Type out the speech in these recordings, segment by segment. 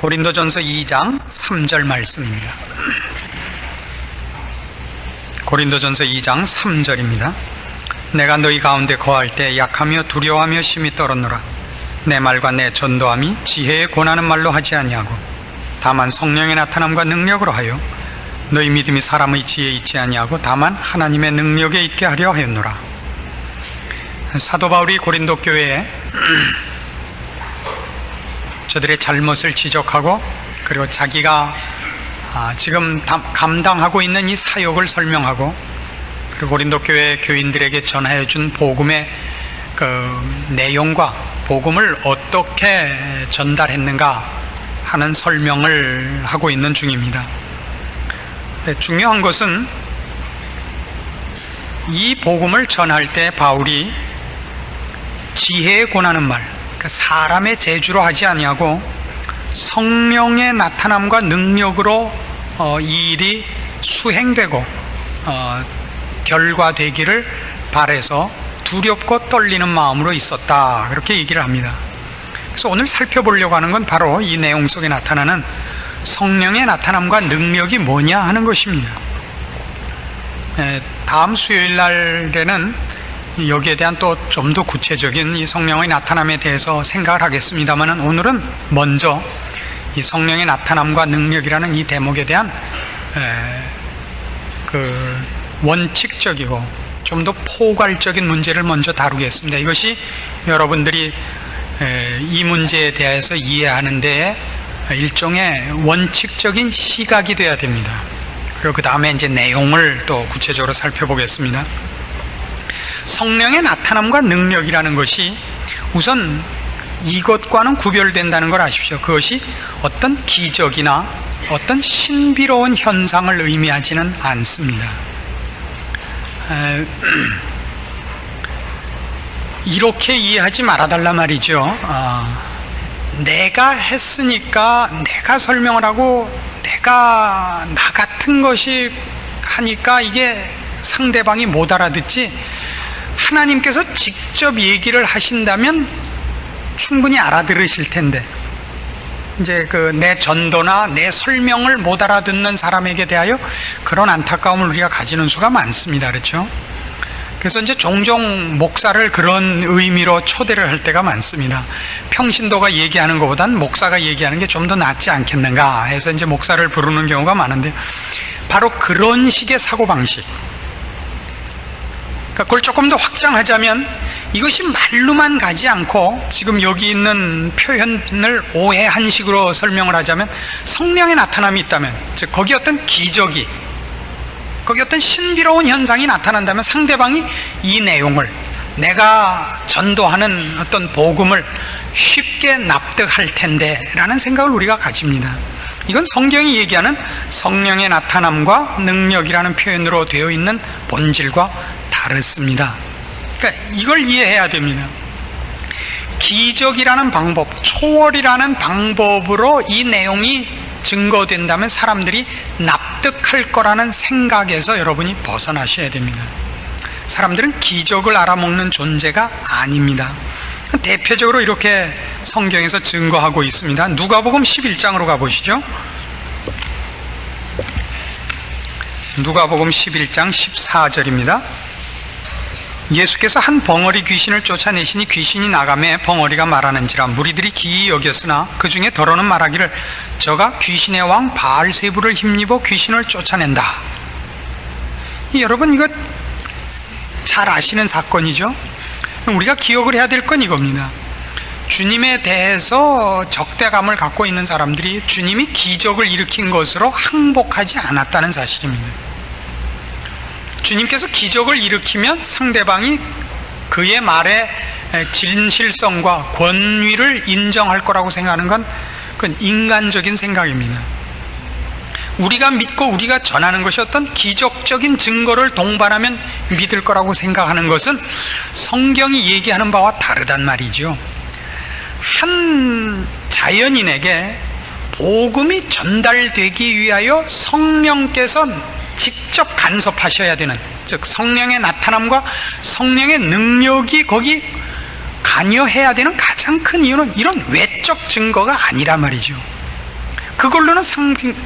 고린도전서 2장 3절 말씀입니다. 고린도전서 2장 3절입니다. 내가 너희 가운데 거할 때 약하며 두려워하며 심히 떨었노라. 내 말과 내 전도함이 지혜에 권하는 말로 하지 아니하고 다만 성령의 나타남과 능력으로 하여 너희 믿음이 사람의 지혜에 있지 아니하고 다만 하나님의 능력에 있게 하려 하였노라. 사도 바울이 고린도 교회에 저들의 잘못을 지적하고 그리고 자기가 지금 감당하고 있는 이 사역을 설명하고 그리고 고린도 교회 교인들에게 전하여 준 복음의 그 내용과 복음을 어떻게 전달했는가 하는 설명을 하고 있는 중입니다. 중요한 것은 이 복음을 전할 때 바울이 지혜에 권하는 말, 사람의 재주로 하지 아니하고 성령의 나타남과 능력으로 이 일이 수행되고 결과되기를 바라서 두렵고 떨리는 마음으로 있었다, 그렇게 얘기를 합니다. 그래서 오늘 살펴보려고 하는 건 바로 이 내용 속에 나타나는 성령의 나타남과 능력이 뭐냐 하는 것입니다. 다음 수요일 날에는 여기에 대한 또 좀 더 구체적인 이 성령의 나타남에 대해서 생각을 하겠습니다만, 오늘은 먼저 이 성령의 나타남과 능력이라는 이 대목에 대한 그 원칙적이고 좀 더 포괄적인 문제를 먼저 다루겠습니다. 이것이 여러분들이 이 문제에 대해서 이해하는 데에 일종의 원칙적인 시각이 되어야 됩니다. 그리고 그 다음에 이제 내용을 또 구체적으로 살펴보겠습니다. 성령의 나타남과 능력이라는 것이 우선 이것과는 구별된다는 걸 아십시오. 그것이 어떤 기적이나 어떤 신비로운 현상을 의미하지는 않습니다. 이렇게 이해하지 말아달라 말이죠. 내가 했으니까 내가 설명을 하고 내가 나 같은 것이 하니까 이게 상대방이 못 알아듣지, 하나님께서 직접 얘기를 하신다면 충분히 알아들으실 텐데, 이제 내 전도나 내 설명을 못 알아듣는 사람에게 대하여 그런 안타까움을 우리가 가지는 수가 많습니다. 그렇죠? 그래서 이제 종종 목사를 그런 의미로 초대를 할 때가 많습니다. 평신도가 얘기하는 것보단 목사가 얘기하는 게 좀 더 낫지 않겠는가 해서 이제 목사를 부르는 경우가 많은데, 바로 그런 식의 사고방식, 그걸 조금 더 확장하자면 이것이 말로만 가지 않고 지금 여기 있는 표현을 오해한 식으로 설명을 하자면, 성령의 나타남이 있다면, 즉 거기 어떤 기적이, 거기 어떤 신비로운 현상이 나타난다면 상대방이 이 내용을, 내가 전도하는 어떤 복음을 쉽게 납득할 텐데 라는 생각을 우리가 가집니다. 이건 성경이 얘기하는 성령의 나타남과 능력이라는 표현으로 되어 있는 본질과 다릅니다. 그러니까 이걸 이해해야 됩니다. 기적이라는 방법, 초월이라는 방법으로 이 내용이 증거된다면 사람들이 납득할 거라는 생각에서 여러분이 벗어나셔야 됩니다. 사람들은 기적을 알아먹는 존재가 아닙니다. 대표적으로 이렇게 성경에서 증거하고 있습니다. 누가복음 11장으로 가보시죠. 누가복음 11장 14절입니다. 예수께서 한 벙어리 귀신을 쫓아내시니 귀신이 나가매 벙어리가 말하는지라 무리들이 기이 여겼으나 그 중에 더러는 말하기를 저가 귀신의 왕 바알세부를 힘입어 귀신을 쫓아낸다. 여러분, 이거 잘 아시는 사건이죠. 우리가 기억을 해야 될 건 이겁니다. 주님에 대해서 적대감을 갖고 있는 사람들이 주님이 기적을 일으킨 것으로 항복하지 않았다는 사실입니다. 주님께서 기적을 일으키면 상대방이 그의 말의 진실성과 권위를 인정할 거라고 생각하는 건 그건 인간적인 생각입니다. 우리가 믿고 우리가 전하는 것이 어떤 기적적인 증거를 동반하면 믿을 거라고 생각하는 것은 성경이 얘기하는 바와 다르단 말이죠. 한 자연인에게 복음이 전달되기 위하여 성령께서 직접 간섭하셔야 되는, 즉 성령의 나타남과 성령의 능력이 거기 관여해야 되는 가장 큰 이유는 이런 외적 증거가 아니란 말이죠. 그걸로는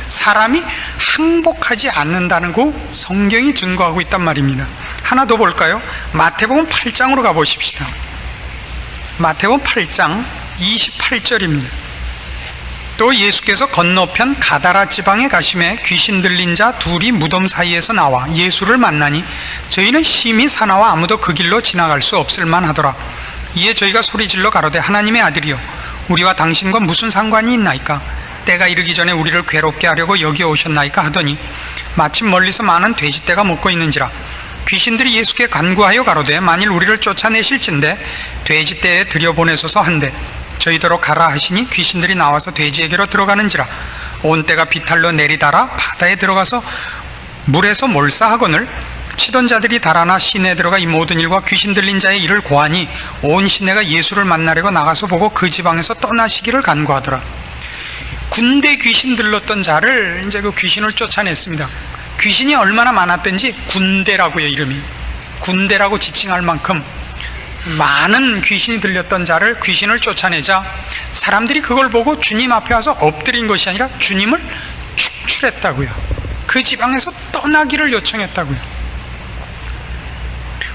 사람이 항복하지 않는다는 거 성경이 증거하고 있단 말입니다. 하나 더 볼까요? 마태복음 8장으로 가보십시다. 마태복음 8장 28절입니다. 또 예수께서 건너편 가다라 지방에 가심에 귀신 들린 자 둘이 무덤 사이에서 나와 예수를 만나니 저희는 심히 사나워 아무도 그 길로 지나갈 수 없을 만하더라. 이에 저희가 소리질러 가로되 하나님의 아들이여 우리와 당신과 무슨 상관이 있나이까? 때가 이르기 전에 우리를 괴롭게 하려고 여기 오셨나이까 하더니 마침 멀리서 많은 돼지떼가 먹고 있는지라. 귀신들이 예수께 간구하여 가로되 만일 우리를 쫓아내실진대 돼지떼에 들여보내소서 한대 저희더러 가라 하시니 귀신들이 나와서 돼지에게로 들어가는지라. 온 떼가 비탈로 내리달아 바다에 들어가서 물에서 몰사하거늘 치던 자들이 달아나 시내에 들어가 이 모든 일과 귀신 들린 자의 일을 고하니 온 시내가 예수를 만나려고 나가서 보고 그 지방에서 떠나시기를 간구하더라. 군대 귀신 들렀던 자를 이제 그 귀신을 쫓아냈습니다. 귀신이 얼마나 많았던지 군대라고요. 이름이 군대라고 지칭할 만큼 많은 귀신이 들렸던 자를 귀신을 쫓아내자 사람들이 그걸 보고 주님 앞에 와서 엎드린 것이 아니라 주님을 축출했다고요. 그 지방에서 떠나기를 요청했다고요.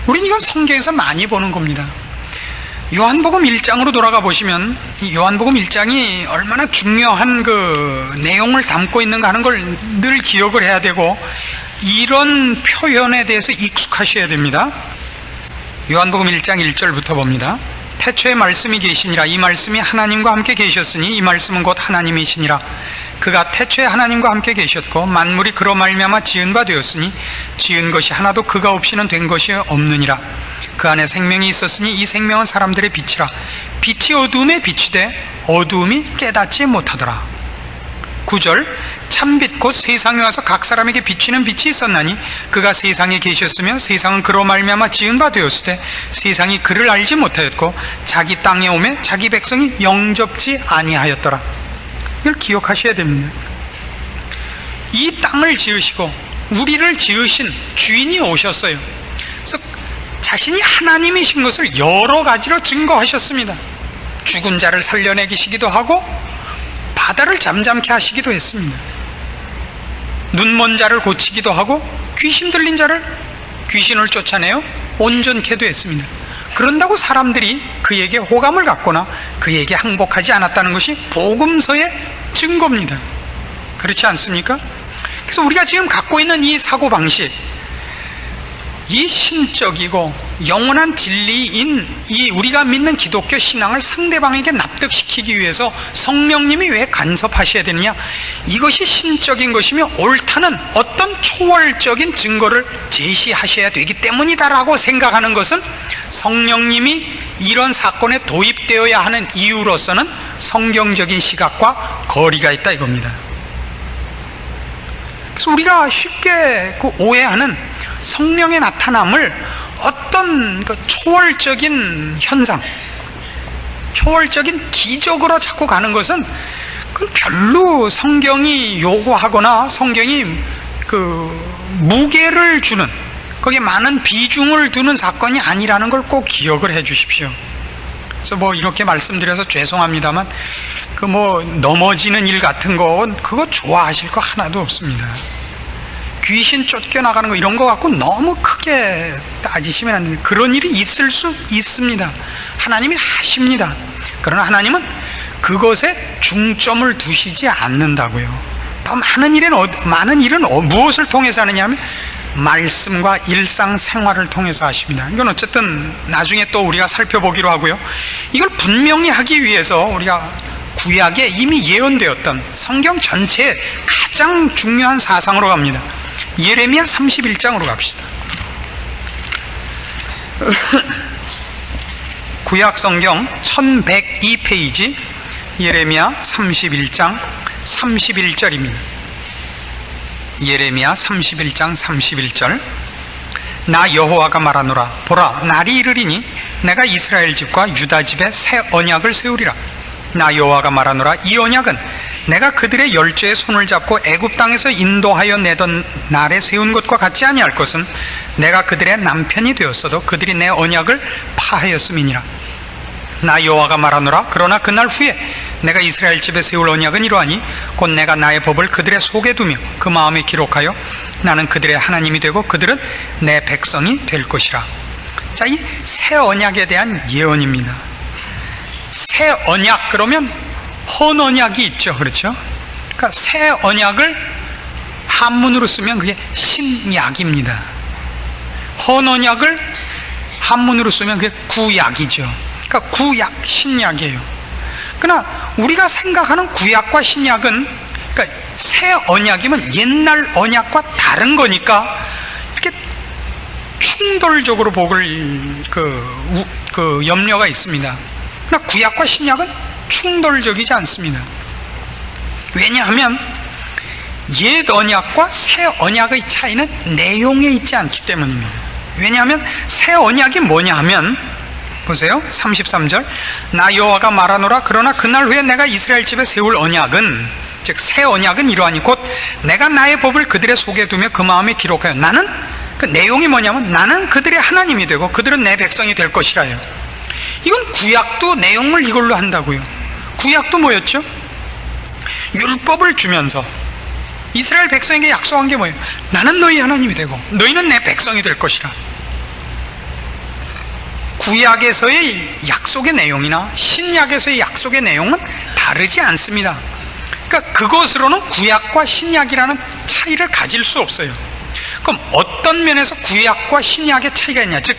우린 이건 성경에서 많이 보는 겁니다. 요한복음 1장으로 돌아가 보시면 이 요한복음 1장이 얼마나 중요한 그 내용을 담고 있는가 하는 걸 늘 기억을 해야 되고 이런 표현에 대해서 익숙하셔야 됩니다. 요한복음 1장 1절부터 봅니다. 태초에 말씀이 계시니라. 이 말씀이 하나님과 함께 계셨으니 이 말씀은 곧 하나님이시니라. 그가 태초에 하나님과 함께 계셨고 만물이 그로 말미암아 지은 바 되었으니 지은 것이 하나도 그가 없이는 된 것이 없느니라. 그 안에 생명이 있었으니 이 생명은 사람들의 빛이라. 빛이 어두움에 비치되 어두움이 깨닫지 못하더라. 9절 참빛 곧 세상에 와서 각 사람에게 비치는 빛이 있었나니 그가 세상에 계셨으며 세상은 그로 말미암아 지은 바 되었으되 세상이 그를 알지 못하였고 자기 땅에 오매 자기 백성이 영접지 아니하였더라. 이걸 기억하셔야 됩니다. 이 땅을 지으시고 우리를 지으신 주인이 오셨어요. 그래서 자신이 하나님이신 것을 여러 가지로 증거하셨습니다. 죽은 자를 살려내기시기도 하고 바다를 잠잠케 하시기도 했습니다. 눈먼 자를 고치기도 하고 귀신 들린 자를 귀신을 쫓아내어 온전케도 했습니다. 그런다고 사람들이 그에게 호감을 갖거나 그에게 항복하지 않았다는 것이 복음서의 증거입니다. 그렇지 않습니까? 그래서 우리가 지금 갖고 있는 이 사고방식, 이 신적이고 영원한 진리인 이 우리가 믿는 기독교 신앙을 상대방에게 납득시키기 위해서 성령님이 왜 간섭하셔야 되느냐? 이것이 신적인 것이며 옳다는 어떤 초월적인 증거를 제시하셔야 되기 때문이다라고 생각하는 것은 성령님이 이런 사건에 도입되어야 하는 이유로서는 성경적인 시각과 거리가 있다 이겁니다. 그래서 우리가 쉽게 그 오해하는 성령의 나타남을 어떤 그 초월적인 현상, 초월적인 기적으로 자꾸 가는 것은 그건 별로 성경이 요구하거나 성경이 그 무게를 주는, 거기에 많은 비중을 두는 사건이 아니라는 걸 꼭 기억을 해 주십시오. 그래서 뭐 이렇게 말씀드려서 죄송합니다만 그 뭐 넘어지는 일 같은 건 그거 좋아하실 거 하나도 없습니다. 귀신 쫓겨나가는 거 이런 거 갖고 너무 크게 따지시면 안 됩니다. 그런 일이 있을 수 있습니다. 하나님이 하십니다. 그러나 하나님은 그것에 중점을 두시지 않는다고요. 더 많은 일은 무엇을 통해서 하느냐 하면 말씀과 일상생활을 통해서 하십니다. 이건 어쨌든 나중에 또 우리가 살펴보기로 하고요. 이걸 분명히 하기 위해서 우리가 구약에 이미 예언되었던 성경 전체의 가장 중요한 사상으로 갑니다. 예레미야 31장으로 갑시다. 구약 성경 1102페이지 예레미야 31장 31절입니다. 예레미야 31장 31절 나 여호와가 말하노라 보라 날이 이르리니 내가 이스라엘 집과 유다 집에 새 언약을 세우리라. 나 여호와가 말하노라 이 언약은 내가 그들의 열조의 손을 잡고 애굽 땅에서 인도하여 내던 날에 세운 것과 같지 아니할 것은 내가 그들의 남편이 되었어도 그들이 내 언약을 파하였음이니라. 나 여호와가 말하노라 그러나 그날 후에 내가 이스라엘 집에 세울 언약은 이러하니 곧 내가 나의 법을 그들의 속에 두며 그 마음에 기록하여 나는 그들의 하나님이 되고 그들은 내 백성이 될 것이라. 자, 이 새 언약에 대한 예언입니다. 새 언약 그러면 헌 언약이 있죠, 그렇죠? 그러니까 새 언약을 한문으로 쓰면 그게 신약입니다. 헌 언약을 한문으로 쓰면 그게 구약이죠. 그러니까 구약, 신약이에요. 그러나 우리가 생각하는 구약과 신약은, 그러니까 새 언약이면 옛날 언약과 다른 거니까 이렇게 충돌적으로 볼 염려가 있습니다. 그러나 구약과 신약은 충돌적이지 않습니다. 왜냐하면 옛 언약과 새 언약의 차이는 내용에 있지 않기 때문입니다. 왜냐하면 새 언약이 뭐냐 하면, 보세요, 33절, 나 여호와가 말하노라. 그러나 그날 후에 내가 이스라엘 집에 세울 언약은, 즉 새 언약은 이러하니 곧 내가 나의 법을 그들의 속에 두며 그 마음에 기록하여, 나는, 그 내용이 뭐냐면 나는 그들의 하나님이 되고 그들은 내 백성이 될 것이라요. 이건 구약도 내용을 이걸로 한다고요. 구약도 뭐였죠? 율법을 주면서 이스라엘 백성에게 약속한 게 뭐예요? 나는 너희 하나님이 되고 너희는 내 백성이 될 것이라. 구약에서의 약속의 내용이나 신약에서의 약속의 내용은 다르지 않습니다. 그러니까 그것으로는 구약과 신약이라는 차이를 가질 수 없어요. 그럼 어떤 면에서 구약과 신약의 차이가 있냐? 즉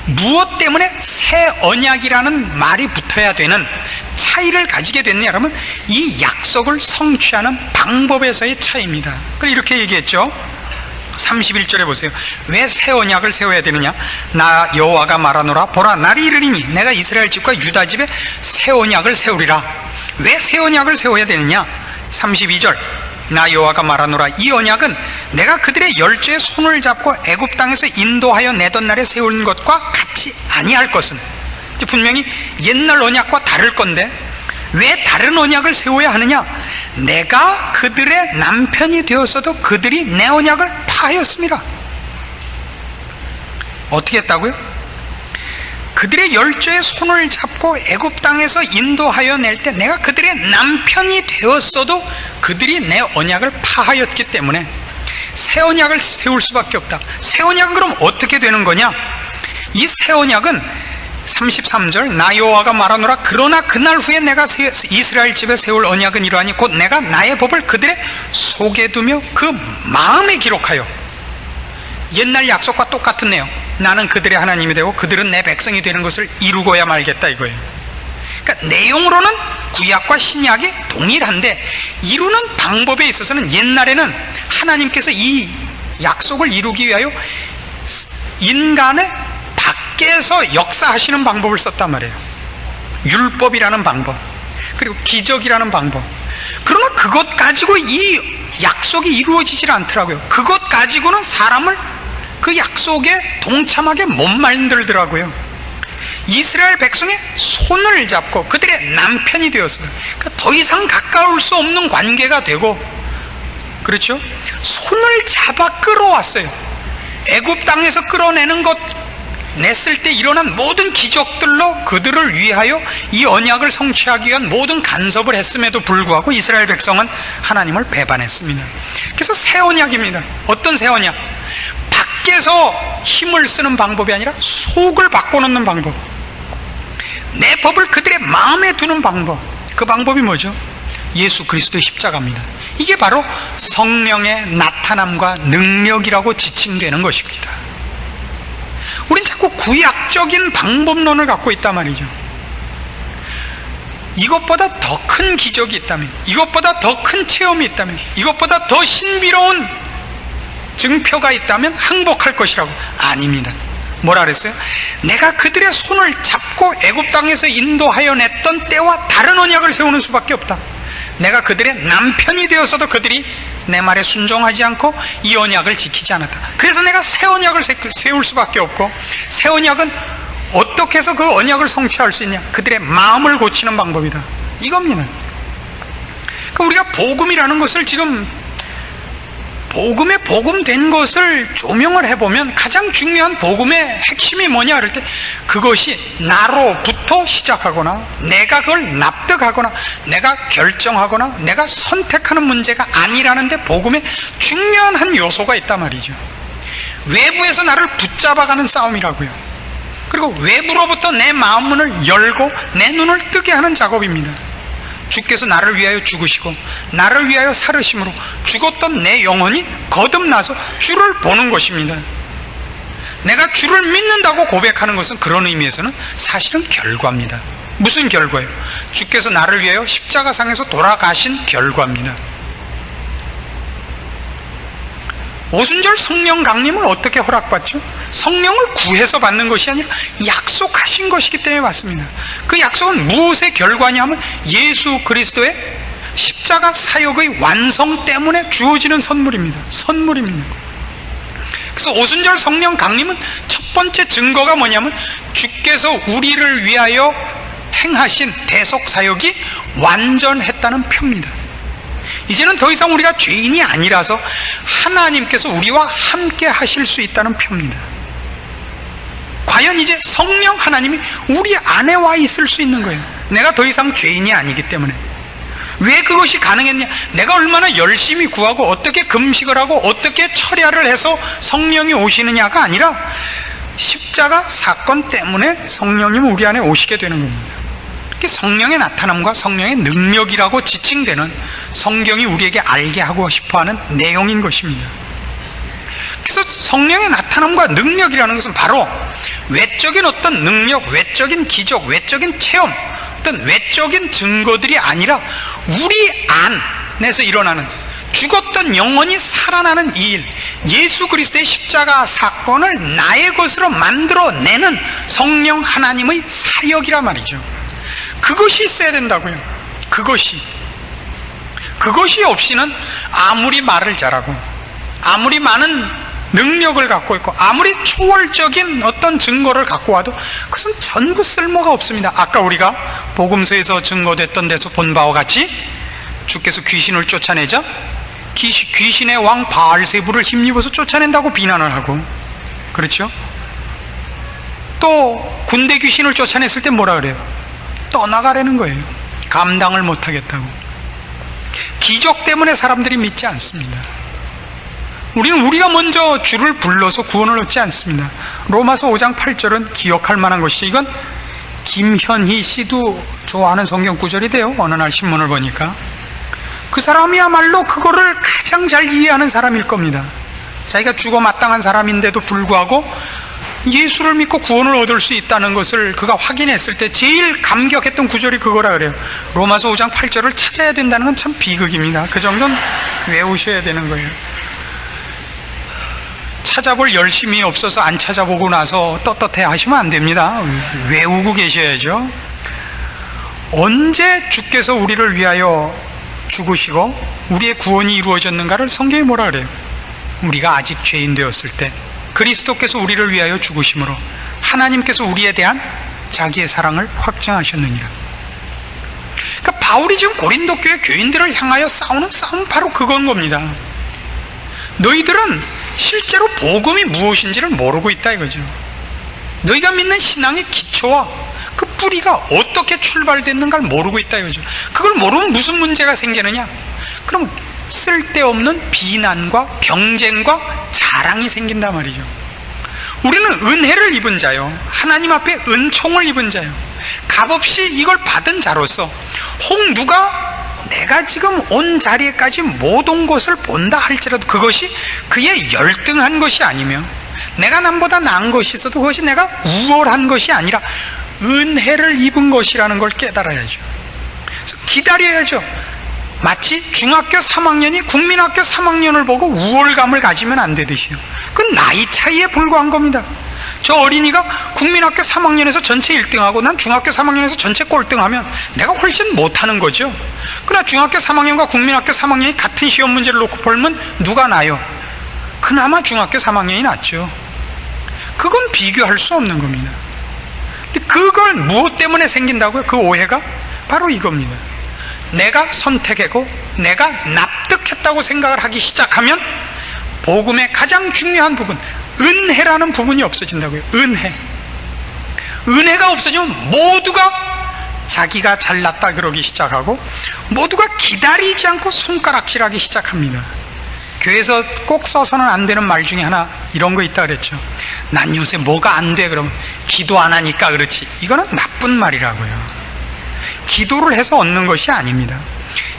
무엇 때문에 새 언약이라는 말이 붙어야 되는 차이를 가지게 됐냐 그러면 이 약속을 성취하는 방법에서의 차이입니다. 그래서 이렇게 얘기했죠. 31절에 보세요. 왜 새 언약을 세워야 되느냐? 나 여호와가 말하노라. 보라, 날이 이르리니 내가 이스라엘 집과 유다 집에 새 언약을 세우리라. 왜 새 언약을 세워야 되느냐? 32절, 나 여호와가 말하노라. 이 언약은 내가 그들의 열조의 손을 잡고 애굽 땅에서 인도하여 내던 날에 세운 것과 같이 아니할 것은, 분명히 옛날 언약과 다를 건데 왜 다른 언약을 세워야 하느냐? 내가 그들의 남편이 되었어도 그들이 내 언약을 파하였습니다. 어떻게 했다고요? 그들의 열조의 손을 잡고 애굽 땅에서 인도하여 낼 때 내가 그들의 남편이 되었어도 그들이 내 언약을 파하였기 때문에 새 언약을 세울 수밖에 없다. 새 언약은 그럼 어떻게 되는 거냐? 이 새 언약은 33절, 나 여호와가 말하노라. 그러나 그날 후에 내가 이스라엘 집에 세울 언약은 이러하니 곧 내가 나의 법을 그들의 속에 두며 그 마음에 기록하여. 옛날 약속과 똑같은 내용, 나는 그들의 하나님이 되고 그들은 내 백성이 되는 것을 이루고야 말겠다 이거예요. 그러니까 내용으로는 구약과 신약이 동일한데 이루는 방법에 있어서는 옛날에는 하나님께서 이 약속을 이루기 위하여 인간의 밖에서 역사하시는 방법을 썼단 말이에요. 율법이라는 방법, 그리고 기적이라는 방법. 그러나 그것 가지고 이 약속이 이루어지질 않더라고요. 그것 가지고는 사람을 그 약속에 동참하게 못 만들더라고요. 이스라엘 백성의 손을 잡고 그들의 남편이 되었어요. 그러니까 더 이상 가까울 수 없는 관계가 되고, 그렇죠? 손을 잡아 끌어왔어요. 애굽 땅에서 끌어내는 것, 냈을 때 일어난 모든 기적들로 그들을 위하여 이 언약을 성취하기 위한 모든 간섭을 했음에도 불구하고 이스라엘 백성은 하나님을 배반했습니다. 그래서 새 언약입니다. 어떤 새 언약? 밖에서 힘을 쓰는 방법이 아니라 속을 바꿔놓는 방법, 내 법을 그들의 마음에 두는 방법. 그 방법이 뭐죠? 예수 그리스도의 십자가입니다. 이게 바로 성령의 나타남과 능력이라고 지칭되는 것입니다. 우린 자꾸 구약적인 방법론을 갖고 있단 말이죠. 이것보다 더 큰 기적이 있다면, 이것보다 더 큰 체험이 있다면, 이것보다 더 신비로운 증표가 있다면 항복할 것이라고. 아닙니다. 뭐라 그랬어요? 내가 그들의 손을 잡고 애굽 땅에서 인도하여 냈던 때와 다른 언약을 세우는 수밖에 없다. 내가 그들의 남편이 되어서도 그들이 내 말에 순종하지 않고 이 언약을 지키지 않았다. 그래서 내가 새 언약을 세울 수밖에 없고, 새 언약은 어떻게 해서 그 언약을 성취할 수 있냐? 그들의 마음을 고치는 방법이다. 이겁니다. 그러니까 우리가 복음이라는 것을 지금 복음에 복음된 것을 조명을 해보면 가장 중요한 복음의 핵심이 뭐냐 그럴 때 그것이 나로부터 시작하거나 내가 그걸 납득하거나 내가 결정하거나 내가 선택하는 문제가 아니라는데 복음에 중요한 한 요소가 있단 말이죠. 외부에서 나를 붙잡아가는 싸움이라고요. 그리고 외부로부터 내 마음 문을 열고 내 눈을 뜨게 하는 작업입니다. 주께서 나를 위하여 죽으시고 나를 위하여 살으심으로 죽었던 내 영혼이 거듭나서 주를 보는 것입니다. 내가 주를 믿는다고 고백하는 것은 그런 의미에서는 사실은 결과입니다. 무슨 결과예요? 주께서 나를 위하여 십자가상에서 돌아가신 결과입니다. 오순절 성령 강림을 어떻게 허락받죠? 성령을 구해서 받는 것이 아니라 약속하신 것이기 때문에 받습니다. 그 약속은 무엇의 결과냐면 예수 그리스도의 십자가 사역의 완성 때문에 주어지는 선물입니다. 선물입니다. 그래서 오순절 성령 강림은 첫 번째 증거가 뭐냐면 주께서 우리를 위하여 행하신 대속 사역이 완전했다는 표입니다. 이제는 더 이상 우리가 죄인이 아니라서 하나님께서 우리와 함께 하실 수 있다는 표입니다. 과연 이제 성령 하나님이 우리 안에 와 있을 수 있는 거예요. 내가 더 이상 죄인이 아니기 때문에. 왜 그것이 가능했냐? 내가 얼마나 열심히 구하고 어떻게 금식을 하고 어떻게 철야를 해서 성령이 오시느냐가 아니라 십자가 사건 때문에 성령님은 우리 안에 오시게 되는 겁니다. 성령의 나타남과 성령의 능력이라고 지칭되는 성경이 우리에게 알게 하고 싶어하는 내용인 것입니다. 그래서 성령의 나타남과 능력이라는 것은 바로 외적인 어떤 능력, 외적인 기적, 외적인 체험, 어떤 외적인 증거들이 아니라 우리 안에서 일어나는 죽었던 영혼이 살아나는 이 일, 예수 그리스도의 십자가 사건을 나의 것으로 만들어내는 성령 하나님의 사역이란 말이죠. 그것이 있어야 된다고요. 그것이 없이는 아무리 말을 잘하고 아무리 많은 능력을 갖고 있고 아무리 초월적인 어떤 증거를 갖고 와도 그것은 전부 쓸모가 없습니다. 아까 우리가 복음서에서 증거됐던 데서 본 바와 같이 주께서 귀신을 쫓아내자 귀신의 왕 바알세부를 힘입어서 쫓아낸다고 비난을 하고, 그렇죠? 또 군대 귀신을 쫓아냈을 때 뭐라 그래요? 떠나가라는 거예요. 감당을 못하겠다고. 기적 때문에 사람들이 믿지 않습니다. 우리는 우리가 먼저 주를 불러서 구원을 얻지 않습니다. 로마서 5장 8절은 기억할 만한 것이죠. 이건 김현희 씨도 좋아하는 성경 구절이 돼요. 어느 날 신문을 보니까 그 사람이야말로 그거를 가장 잘 이해하는 사람일 겁니다. 자기가 죽어 마땅한 사람인데도 불구하고 예수를 믿고 구원을 얻을 수 있다는 것을 그가 확인했을 때 제일 감격했던 구절이 그거라 그래요. 로마서 5장 8절을 찾아야 된다는 건 참 비극입니다. 그 정도는 외우셔야 되는 거예요. 찾아볼 열심이 없어서 안 찾아보고 나서 떳떳해 하시면 안 됩니다. 외우고 계셔야죠. 언제 주께서 우리를 위하여 죽으시고 우리의 구원이 이루어졌는가를 성경이 뭐라 그래요? 우리가 아직 죄인 되었을 때 그리스도께서 우리를 위하여 죽으심으로 하나님께서 우리에 대한 자기의 사랑을 확증하셨느니라. 그러니까 바울이 지금 고린도 교회 교인들을 향하여 싸우는 싸움은 바로 그건 겁니다. 너희들은 실제로 복음이 무엇인지를 모르고 있다 이거죠. 너희가 믿는 신앙의 기초와 그 뿌리가 어떻게 출발됐는가를 모르고 있다 이거죠. 그걸 모르면 무슨 문제가 생기느냐? 그럼 쓸데없는 비난과 경쟁과 자랑이 생긴단 말이죠. 우리는 은혜를 입은 자요, 하나님 앞에 은총을 입은 자요, 값없이 이걸 받은 자로서 혹 누가 내가 지금 온 자리에까지 못 온 것을 본다 할지라도 그것이 그의 열등한 것이 아니며 내가 남보다 나은 것이 있어도 그것이 내가 우월한 것이 아니라 은혜를 입은 것이라는 걸 깨달아야죠. 그래서 기다려야죠. 마치 중학교 3학년이 국민학교 3학년을 보고 우월감을 가지면 안 되듯이요. 그건 나이 차이에 불과한 겁니다. 저 어린이가 국민학교 3학년에서 전체 1등하고 난 중학교 3학년에서 전체 꼴등하면 내가 훨씬 못하는 거죠. 그러나 중학교 3학년과 국민학교 3학년이 같은 시험 문제를 놓고 보면 누가 나요? 그나마 중학교 3학년이 낫죠. 그건 비교할 수 없는 겁니다. 그걸 무엇 때문에 생긴다고요? 그 오해가 바로 이겁니다. 내가 선택하고 내가 납득했다고 생각을 하기 시작하면 복음의 가장 중요한 부분, 은혜라는 부분이 없어진다고요. 은혜가 없어지면 모두가 자기가 잘났다 그러기 시작하고 모두가 기다리지 않고 손가락질하기 시작합니다. 교회에서 꼭 써서는 안 되는 말 중에 하나 이런 거 있다 그랬죠. 난 요새 뭐가 안 돼 그러면 기도 안 하니까 그렇지. 이거는 나쁜 말이라고요. 기도를 해서 얻는 것이 아닙니다.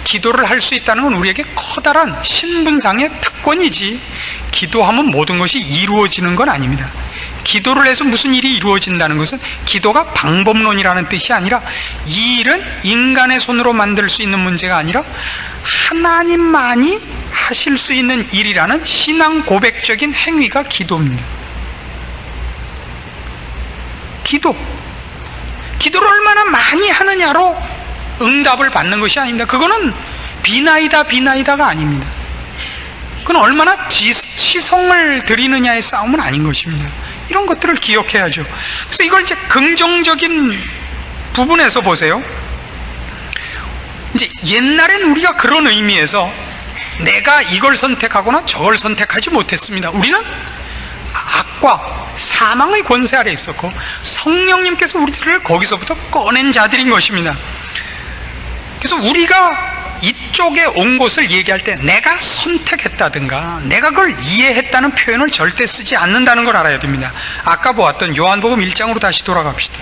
기도를 할 수 있다는 건 우리에게 커다란 신분상의 특권이지, 기도하면 모든 것이 이루어지는 건 아닙니다. 기도를 해서 무슨 일이 이루어진다는 것은 기도가 방법론이라는 뜻이 아니라, 이 일은 인간의 손으로 만들 수 있는 문제가 아니라 하나님만이 하실 수 있는 일이라는 신앙 고백적인 행위가 기도입니다. 기도를 얼마나 많이 하느냐로 응답을 받는 것이 아닙니다. 그거는 비나이다가 아닙니다. 그건 얼마나 치성을 드리느냐의 싸움은 아닌 것입니다. 이런 것들을 기억해야죠. 그래서 이걸 이제 긍정적인 부분에서 보세요. 이제 옛날엔 우리가 그런 의미에서 내가 이걸 선택하거나 저걸 선택하지 못했습니다. 우리는 악과 사망의 권세 아래 있었고 성령님께서 우리들을 거기서부터 꺼낸 자들인 것입니다. 그래서 우리가 이쪽에 온 것을 얘기할 때 내가 선택했다든가 내가 그걸 이해했다는 표현을 절대 쓰지 않는다는 걸 알아야 됩니다. 아까 보았던 요한복음 1장으로 다시 돌아갑시다.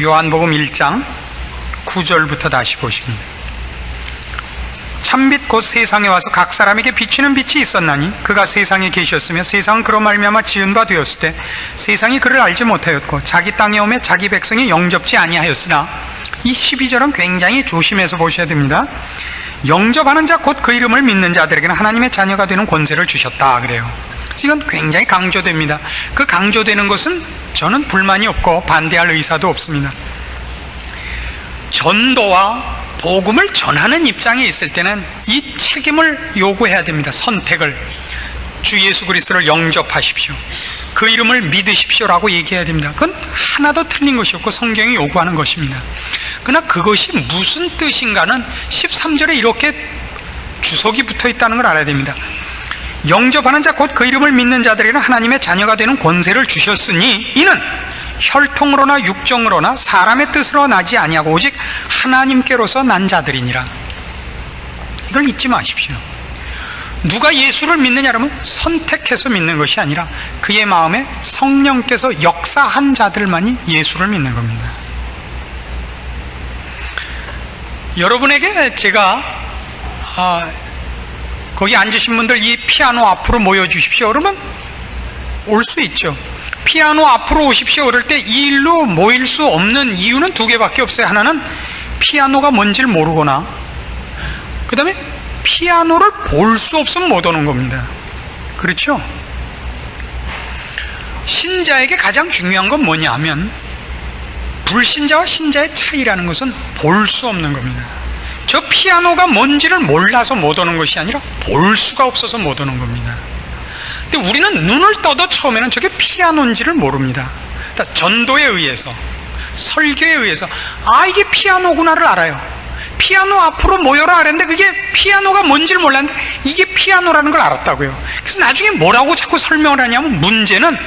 요한복음 1장 9절부터 다시 보십니다. 참빛 곧 세상에 와서 각 사람에게 비치는 빛이 있었나니 그가 세상에 계셨으며 세상은 그로 말미암아 지은 바 되었을 때 세상이 그를 알지 못하였고 자기 땅에 오매 자기 백성이 영접지 아니하였으나, 이 12절은 굉장히 조심해서 보셔야 됩니다. 영접하는 자 곧 그 이름을 믿는 자들에게는 하나님의 자녀가 되는 권세를 주셨다 그래요. 이건 굉장히 강조됩니다. 그 강조되는 것은 저는 불만이 없고 반대할 의사도 없습니다. 전도와 복음을 전하는 입장에 있을 때는 이 책임을 요구해야 됩니다. 선택을. 주 예수 그리스도를 영접하십시오, 그 이름을 믿으십시오라고 얘기해야 됩니다. 그건 하나도 틀린 것이 없고 성경이 요구하는 것입니다. 그러나 그것이 무슨 뜻인가는 13절에 이렇게 주석이 붙어 있다는 걸 알아야 됩니다. 영접하는 자 곧 그 이름을 믿는 자들에게는 하나님의 자녀가 되는 권세를 주셨으니 이는 혈통으로나 육정으로나 사람의 뜻으로 나지 아니하고 오직 하나님께로서 난 자들이니라. 이걸 잊지 마십시오. 누가 예수를 믿느냐라면 선택해서 믿는 것이 아니라 그의 마음에 성령께서 역사한 자들만이 예수를 믿는 겁니다. 여러분에게 제가 거기 앉으신 분들 이 피아노 앞으로 모여주십시오 그러면 올 수 있죠. 피아노 앞으로 오십시오 그럴 때 이 일로 모일 수 없는 이유는 두 개밖에 없어요. 하나는 피아노가 뭔지를 모르거나, 그 다음에 피아노를 볼 수 없으면 못 오는 겁니다. 그렇죠? 신자에게 가장 중요한 건 뭐냐 하면 불신자와 신자의 차이라는 것은 볼 수 없는 겁니다. 저 피아노가 뭔지를 몰라서 못 오는 것이 아니라 볼 수가 없어서 못 오는 겁니다. 근데 우리는 눈을 떠도 처음에는 저게 피아노인지를 모릅니다. 그러니까 전도에 의해서, 설교에 의해서 이게 피아노구나를 알아요. 피아노 앞으로 모여라 그랬는데 그게 피아노가 뭔지를 몰랐는데 이게 피아노라는 걸 알았다고요. 그래서 나중에 뭐라고 자꾸 설명을 하냐면, 문제는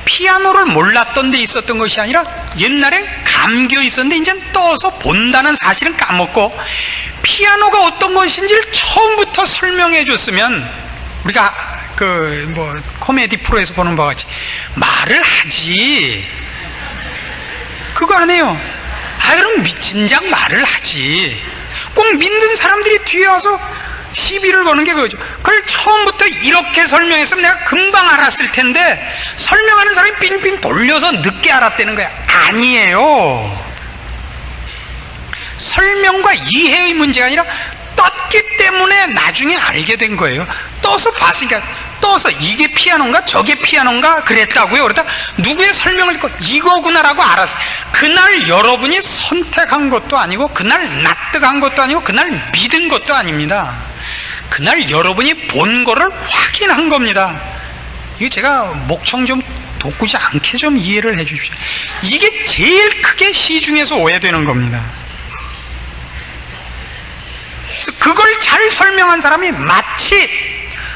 피아노를 몰랐던 데 있었던 것이 아니라 옛날엔 감겨 있었는데 이제 떠서 본다는 사실은 까먹고 피아노가 어떤 것인지를 처음부터 설명해 줬으면 우리가 코미디 프로에서 보는 바와 같이 말을 하지. 그거 안 해요. 그럼 진작 말을 하지. 꼭 믿는 사람들이 뒤에 와서 시비를 거는 게 그거죠. 그걸 처음부터 이렇게 설명했으면 내가 금방 알았을 텐데 설명하는 사람이 빙빙 돌려서 늦게 알았다는 거야. 아니에요. 설명과 이해의 문제가 아니라 떴기 때문에 나중에 알게 된 거예요. 떠서 봤으니까, 떠서 이게 피아노인가 저게 피아노인가 그랬다고요. 그러다 누구의 설명을 듣고 이거구나라고 알았어요. 그날 여러분이 선택한 것도 아니고 그날 납득한 것도 아니고 그날 믿은 것도 아닙니다. 그날 여러분이 본 거를 확인한 겁니다. 이거 제가 목청 좀 돋구지 않게 좀 이해를 해 주십시오. 이게 제일 크게 시중에서 오해되는 겁니다. 그래서 그걸 잘 설명한 사람이 마치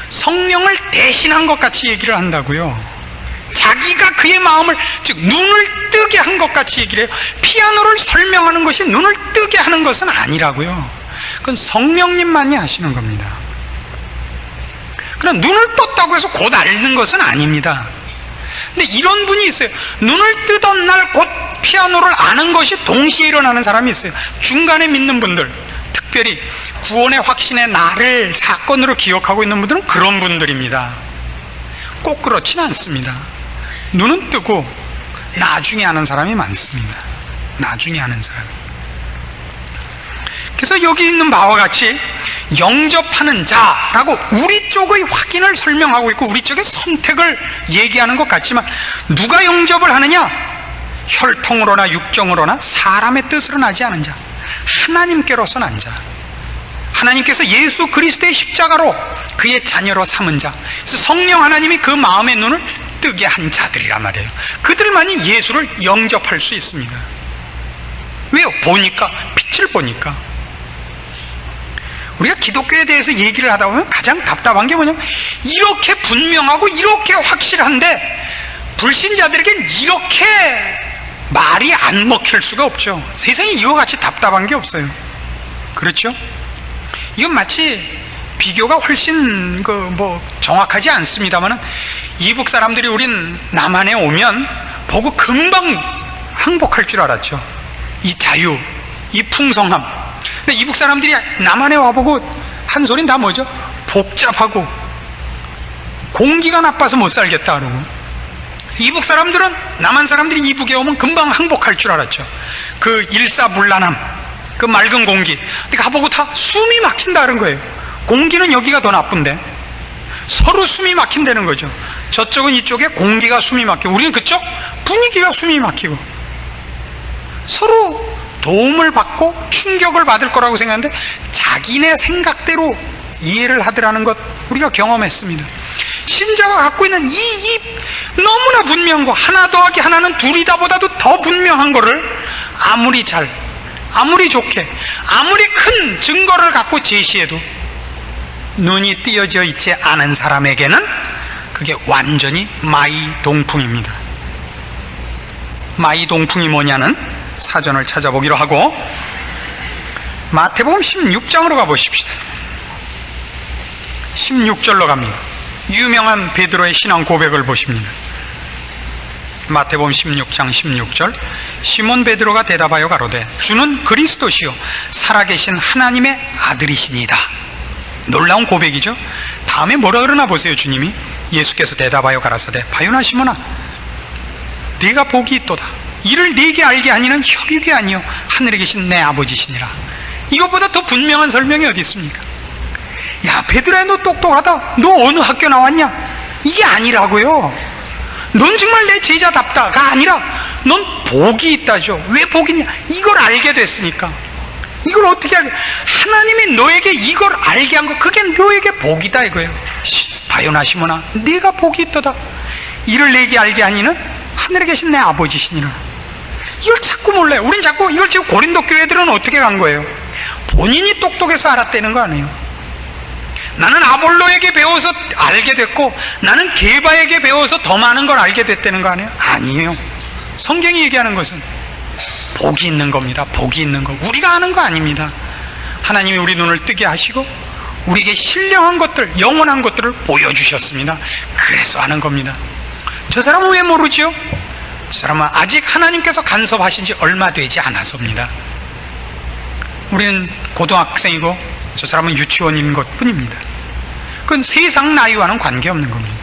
성령을 대신한 것 같이 얘기를 한다고요. 자기가 그의 마음을, 즉 눈을 뜨게 한 것 같이 얘기를 해요. 피아노를 설명하는 것이 눈을 뜨게 하는 것은 아니라고요. 그건 성령님만이 하시는 겁니다. 그럼 눈을 떴다고 해서 곧 알는 것은 아닙니다. 근데 이런 분이 있어요. 눈을 뜨던 날 곧 피아노를 아는 것이 동시에 일어나는 사람이 있어요. 중간에 믿는 분들, 특별히 구원의 확신의 날을 사건으로 기억하고 있는 분들은 그런 분들입니다. 꼭 그렇진 않습니다. 눈은 뜨고 나중에 아는 사람이 많습니다. 나중에 아는 사람. 그래서 여기 있는 바와 같이 영접하는 자라고 우리 쪽의 확인을 설명하고 있고 우리 쪽의 선택을 얘기하는 것 같지만, 누가 영접을 하느냐? 혈통으로나 육정으로나 사람의 뜻으로 나지 않은 자, 하나님께로서 난 자, 하나님께서 예수 그리스도의 십자가로 그의 자녀로 삼은 자, 그래서 성령 하나님이 그 마음의 눈을 뜨게 한 자들이란 말이에요. 그들만이 예수를 영접할 수 있습니다. 왜요? 보니까, 빛을 보니까. 우리가 기독교에 대해서 얘기를 하다 보면 가장 답답한 게 뭐냐면, 이렇게 분명하고 이렇게 확실한데 불신자들에겐 이렇게 말이 안 먹힐 수가 없죠. 세상에 이거 같이 답답한 게 없어요. 그렇죠? 이건 마치 비교가 훨씬 정확하지 않습니다만, 이북 사람들이 우린 남한에 오면 보고 금방 항복할 줄 알았죠. 이 자유, 이 풍성함. 근데 이북 사람들이 남한에 와보고 한 소린 다 뭐죠? 복잡하고 공기가 나빠서 못 살겠다 그러고, 이북 사람들은, 남한 사람들이 이북에 오면 금방 항복할 줄 알았죠. 그 일사불란함, 그 맑은 공기. 근데 가보고 다 숨이 막힌다는 거예요. 공기는 여기가 더 나쁜데 서로 숨이 막힌다는 거죠. 저쪽은 이쪽에 공기가 숨이 막히고, 우리는 그쪽 분위기가 숨이 막히고, 서로 도움을 받고 충격을 받을 거라고 생각하는데 자기네 생각대로 이해를 하더라는 것 우리가 경험했습니다. 신자가 갖고 있는 이 너무나 분명한 거, 하나 더하기 하나는 둘이다 보다도 더 분명한 거를 아무리 잘, 아무리 좋게, 아무리 큰 증거를 갖고 제시해도 눈이 띄어져 있지 않은 사람에게는 그게 완전히 마이동풍입니다. 마이동풍이 뭐냐는 사전을 찾아보기로 하고, 마태복음 16장으로 가보십시다. 16절로 갑니다. 유명한 베드로의 신앙 고백을 보십니다. 마태복음 16장 16절. 시몬 베드로가 대답하여 가로되 주는 그리스도시요 살아계신 하나님의 아들이시니이다. 놀라운 고백이죠. 다음에 뭐라 그러나 보세요. 주님이, 예수께서 대답하여 가라사대 바요나 시몬아 네가 복이 있도다. 이를 네게 알게 하니는 혈육이 아니요 하늘에 계신 내 아버지시니라. 이것보다 더 분명한 설명이 어디 있습니까? 야 베드로야, 너 똑똑하다. 너 어느 학교 나왔냐? 이게 아니라고요. 넌 정말 내 제자답다가 아니라 넌 복이 있다죠. 왜 복이 있냐? 이걸 알게 됐으니까. 이걸 어떻게 알게? 하나님이 너에게 이걸 알게 한 거, 그게 너에게 복이다 이거예요. 바요나 시몬아 네가 복이 있도다. 이를 내게 알게 하니는 하늘에 계신 내 아버지시니라. 이걸 자꾸 몰라요. 우린 자꾸 이걸, 지금 고린도 교회들은 어떻게 간 거예요? 본인이 똑똑해서 알았다는 거 아니에요. 나는 아볼로에게 배워서 알게 됐고 나는 게바에게 배워서 더 많은 걸 알게 됐다는 거 아니에요? 아니에요. 성경이 얘기하는 것은 복이 있는 겁니다. 복이 있는 거. 우리가 아는 거 아닙니다. 하나님이 우리 눈을 뜨게 하시고 우리에게 신령한 것들, 영원한 것들을 보여주셨습니다. 그래서 아는 겁니다. 저 사람은 왜 모르죠? 저 사람은 아직 하나님께서 간섭하신 지 얼마 되지 않아서입니다. 우리는 고등학생이고 저 사람은 유치원인 것 뿐입니다. 그건 세상 나이와는 관계없는 겁니다.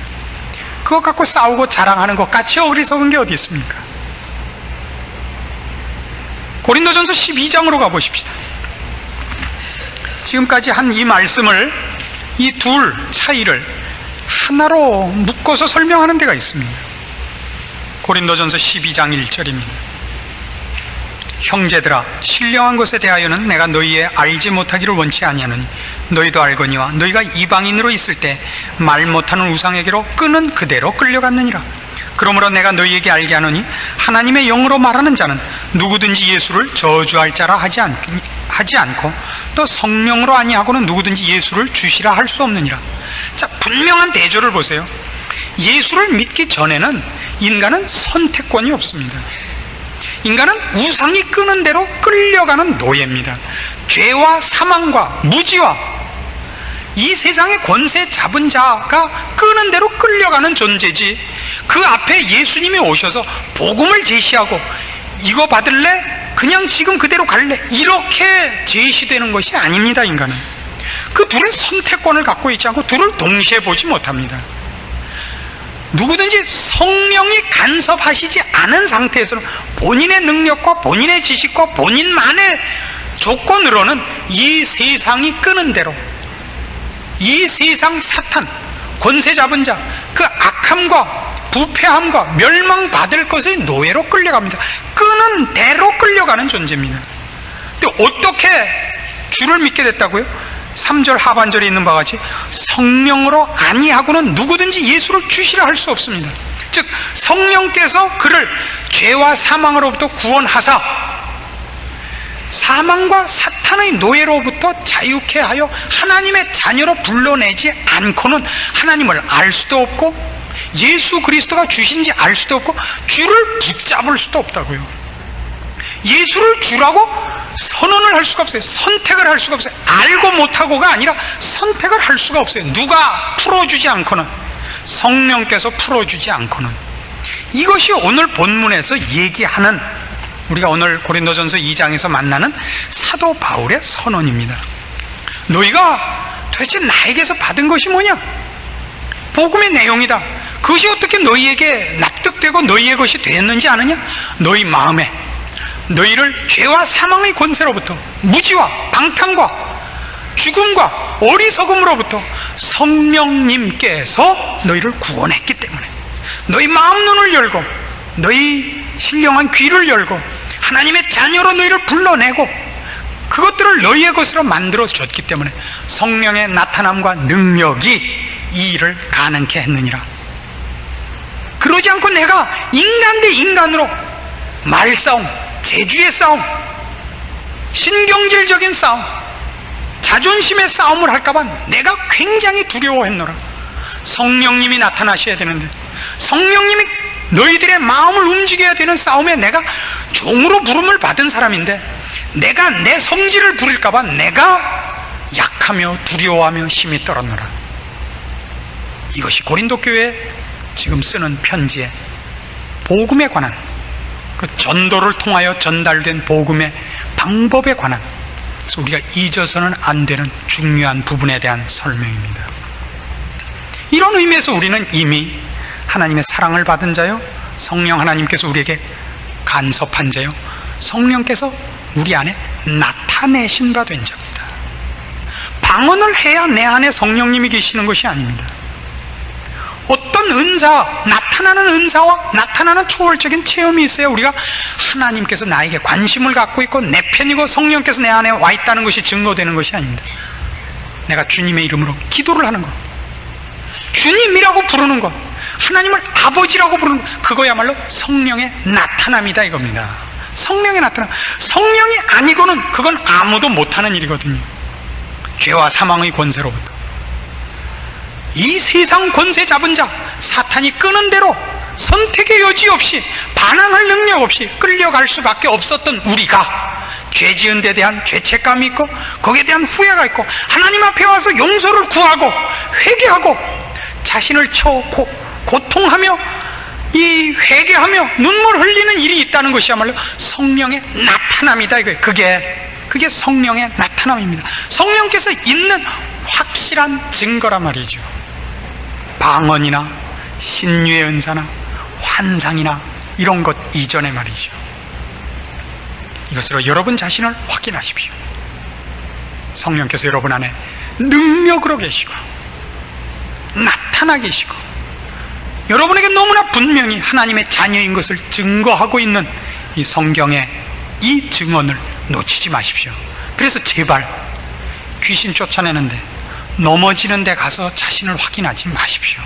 그거 갖고 싸우고 자랑하는 것 같이 어리석은 게 어디 있습니까? 고린도전서 12장으로 가보십시다. 지금까지 한 이 말씀을, 이 둘 차이를 하나로 묶어서 설명하는 데가 있습니다. 고린도전서 12장 1절입니다. 형제들아, 신령한 것에 대하여는 내가 너희의 알지 못하기를 원치 아니하노니 너희도 알거니와 너희가 이방인으로 있을 때 말 못하는 우상에게로 끄는 그대로 끌려갔느니라. 그러므로 내가 너희에게 알게 하노니 하나님의 영으로 말하는 자는 누구든지 예수를 저주할 자라 하지 않고 또 성령으로 아니하고는 누구든지 예수를 주시라 할 수 없느니라. 자, 분명한 대조를 보세요. 예수를 믿기 전에는 인간은 선택권이 없습니다. 인간은 우상이 끄는 대로 끌려가는 노예입니다. 죄와 사망과 무지와 이 세상의 권세 잡은 자가 끄는 대로 끌려가는 존재지, 그 앞에 예수님이 오셔서 복음을 제시하고 이거 받을래? 그냥 지금 그대로 갈래? 이렇게 제시되는 것이 아닙니다. 인간은 그 둘의 선택권을 갖고 있지 않고 둘을 동시에 보지 못합니다. 누구든지 성령이 간섭하시지 않은 상태에서는 본인의 능력과 본인의 지식과 본인만의 조건으로는 이 세상이 끄는 대로, 이 세상 사탄, 권세 잡은 자, 그 악함과 부패함과 멸망받을 것의 노예로 끌려갑니다. 끄는 대로 끌려가는 존재입니다. 근데 어떻게 주를 믿게 됐다고요? 3절 하반절에 있는 바와 같이 성령으로 아니하고는 누구든지 예수를 주시라 할 수 없습니다. 즉 성령께서 그를 죄와 사망으로부터 구원하사 사망과 사탄의 노예로부터 자유케 하여 하나님의 자녀로 불러내지 않고는 하나님을 알 수도 없고 예수 그리스도가 주신지 알 수도 없고 주를 붙잡을 수도 없다고요. 예수를 주라고 선언을 할 수가 없어요. 선택을 할 수가 없어요. 알고 못하고가 아니라 선택을 할 수가 없어요. 누가 풀어주지 않고는, 성령께서 풀어주지 않고는. 이것이 오늘 본문에서 얘기하는, 우리가 오늘 고린도전서 2장에서 만나는 사도 바울의 선언입니다. 너희가 도대체 나에게서 받은 것이 뭐냐? 복음의 내용이다. 그것이 어떻게 너희에게 납득되고 너희의 것이 되었는지 아느냐? 너희 마음에 너희를 죄와 사망의 권세로부터, 무지와 방탕과 죽음과 어리석음으로부터 성령님께서 너희를 구원했기 때문에 너희 마음 눈을 열고 너희 신령한 귀를 열고 하나님의 자녀로 너희를 불러내고 그것들을 너희의 것으로 만들어줬기 때문에 성령의 나타남과 능력이 이 일을 가능케 했느니라. 그러지 않고 내가 인간 대 인간으로 말싸움, 재주의 싸움, 신경질적인 싸움, 자존심의 싸움을 할까봐 내가 굉장히 두려워했노라. 성령님이 나타나셔야 되는데, 성령님이 너희들의 마음을 움직여야 되는 싸움에 내가 종으로 부름을 받은 사람인데 내가 내 성질을 부릴까봐 내가 약하며 두려워하며 힘이 떨었노라. 이것이 고린도 교회에 지금 쓰는 편지의 복음에 관한, 그 전도를 통하여 전달된 복음의 방법에 관한, 그래서 우리가 잊어서는 안 되는 중요한 부분에 대한 설명입니다. 이런 의미에서 우리는 이미 하나님의 사랑을 받은 자요, 성령 하나님께서 우리에게 간섭한 자요, 성령께서 우리 안에 나타내신 바 된 자입니다. 방언을 해야 내 안에 성령님이 계시는 것이 아닙니다. 어떤 은사, 나타나는 은사와 나타나는 초월적인 체험이 있어야 우리가 하나님께서 나에게 관심을 갖고 있고 내 편이고 성령께서 내 안에 와 있다는 것이 증거되는 것이 아닙니다. 내가 주님의 이름으로 기도를 하는 것, 주님이라고 부르는 것, 하나님을 아버지라고 부르는 것, 그거야말로 성령의 나타남이다 이겁니다. 성령의 나타남. 성령이 아니고는 그건 아무도 못하는 일이거든요. 죄와 사망의 권세로부터, 이 세상 권세 잡은 자, 사탄이 끄는 대로 선택의 여지 없이, 반항할 능력 없이 끌려갈 수밖에 없었던 우리가 죄 지은 데 대한 죄책감이 있고 거기에 대한 후회가 있고 하나님 앞에 와서 용서를 구하고 회개하고 자신을 고통하며 이 회개하며 눈물 흘리는 일이 있다는 것이야말로 성령의 나타남이다 이거예요. 그게 성령의 나타남입니다. 성령께서 있는 확실한 증거란 말이죠. 방언이나 신유의 은사나 환상이나 이런 것 이전에 말이죠. 이것으로 여러분 자신을 확인하십시오. 성령께서 여러분 안에 능력으로 계시고 나타나 계시고 여러분에게 너무나 분명히 하나님의 자녀인 것을 증거하고 있는 이 성경의 이 증언을 놓치지 마십시오. 그래서 제발 귀신 쫓아내는데 넘어지는 데 가서 자신을 확인하지 마십시오.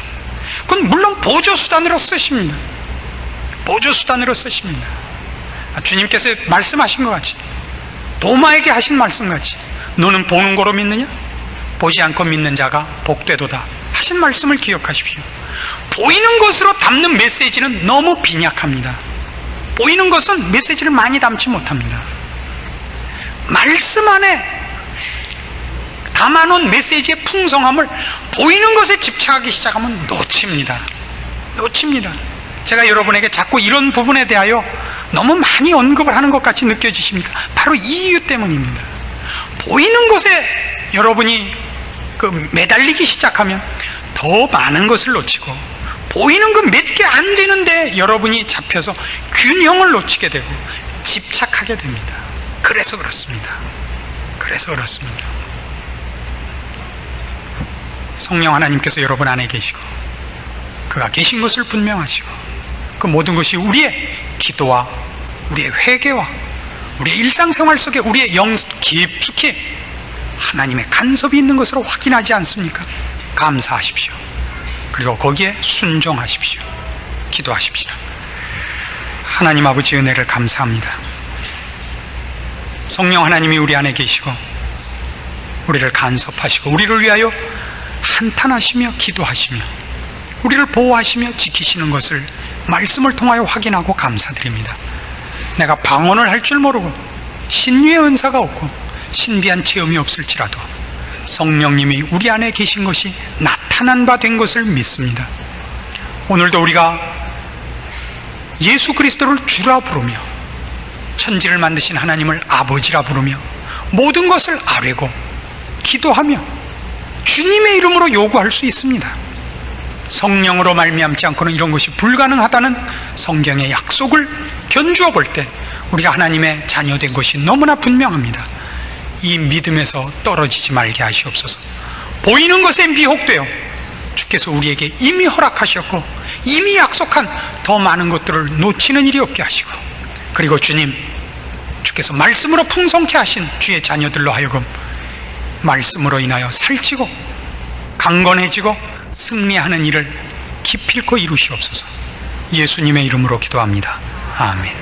그건 물론 보조수단으로 쓰십니다. 보조수단으로 쓰십니다. 주님께서 말씀하신 것 같이, 도마에게 하신 말씀 같이, 너는 보는 거로 믿느냐? 보지 않고 믿는 자가 복되도다 하신 말씀을 기억하십시오. 보이는 것으로 담는 메시지는 너무 빈약합니다. 보이는 것은 메시지를 많이 담지 못합니다. 말씀 안에 담아놓은 메시지의 풍성함을 보이는 것에 집착하기 시작하면 놓칩니다. 제가 여러분에게 자꾸 이런 부분에 대하여 너무 많이 언급을 하는 것 같이 느껴지십니까? 바로 이 이유 때문입니다. 보이는 것에 여러분이 매달리기 시작하면 더 많은 것을 놓치고, 보이는 것 몇 개 안 되는데 여러분이 잡혀서 균형을 놓치게 되고 집착하게 됩니다. 그래서 그렇습니다. 성령 하나님께서 여러분 안에 계시고 그가 계신 것을 분명하시고, 그 모든 것이 우리의 기도와 우리의 회개와 우리의 일상생활 속에 우리의 영 깊숙이 하나님의 간섭이 있는 것으로 확인하지 않습니까? 감사하십시오. 그리고 거기에 순종하십시오. 기도하십시다. 하나님 아버지 은혜를 감사합니다. 성령 하나님이 우리 안에 계시고 우리를 간섭하시고 우리를 위하여 한탄하시며 기도하시며 우리를 보호하시며 지키시는 것을 말씀을 통하여 확인하고 감사드립니다. 내가 방언을 할 줄 모르고 신유의 은사가 없고 신비한 체험이 없을지라도 성령님이 우리 안에 계신 것이 나타난 바 된 것을 믿습니다. 오늘도 우리가 예수 그리스도를 주라 부르며 천지를 만드신 하나님을 아버지라 부르며 모든 것을 아뢰고 기도하며 주님의 이름으로 요구할 수 있습니다. 성령으로 말미암지 않고는 이런 것이 불가능하다는 성경의 약속을 견주어 볼 때 우리가 하나님의 자녀된 것이 너무나 분명합니다. 이 믿음에서 떨어지지 말게 하시옵소서. 보이는 것에 미혹되어 주께서 우리에게 이미 허락하셨고 이미 약속한 더 많은 것들을 놓치는 일이 없게 하시고, 그리고 주께서 말씀으로 풍성케 하신 주의 자녀들로 하여금 말씀으로 인하여 살찌고 강건해지고 승리하는 일을 기필코 이루시옵소서. 예수님의 이름으로 기도합니다. 아멘.